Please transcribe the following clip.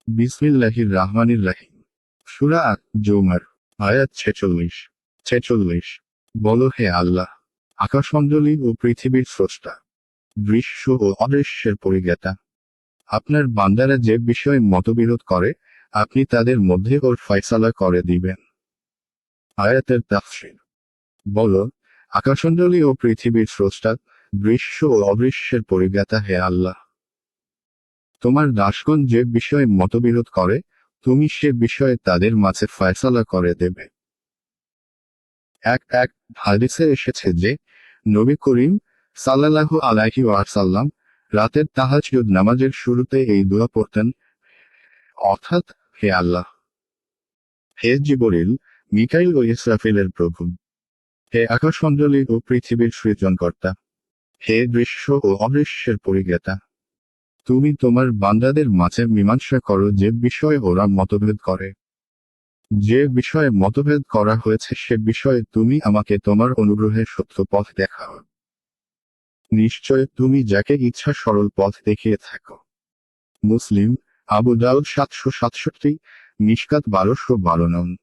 বিসমিল্লাহির রাহমানির রাহিম। সূরা আত-জুমার, আয়াত 46। বলো, হে আল্লাহ, আকাশমণ্ডলী ও পৃথিবীর স্রষ্টা, দৃশ্য ও অদৃশ্যের পরিজ্ঞাতা। আপনার বান্দারা যে বিষয়ে মতবিরোধ করে, আপনি তাদের মধ্যে ওর ফয়সালা করে দিবেন। আয়াতের তাফসীর। বলো, আকাশমণ্ডলী ও পৃথিবীর স্রষ্টা, দৃশ্য ও অদৃশ্যের পরিজ্ঞাতা হে আল্লাহ। তোমার দাসগণ যে বিষয়ে মতবিরোধ করে, তুমি সে বিষয়ে তাদের মাঝে ফয়সালা করে দেবে। এক হাদিসে এসেছে যে, নবী করিম সাল্লাল্লাহু আলাইহি ওয়াসাল্লাম রাতের তাহাজ্জুদ নামাজের শুরুতে এই দোয়া পড়তেন, অর্থাৎ, হে আল্লাহ, হে জিবরিল, মিকাইল ও ইসরাফিলের প্রভু, হে আকাশমণ্ডলী ও পৃথিবীর সৃজনকর্তা, হে দৃশ্য ও অদৃশ্যের পরিজ্ঞাতা, তুমি তোমার বান্দাদের মাঝে মীমাংসা করো যে বিষয়ে ওরা মতভেদ করে। যে বিষয়ে মতভেদ করা হয়েছে সে বিষয়ে তুমি আমাকে তোমার অনুগ্রহের সত্য পথ দেখাও। নিশ্চয় তুমি যাকে ইচ্ছা সরল পথ দেখিয়ে থাকো। মুসলিম, আবু দাউদ 767, মিশকাত 1212 নং।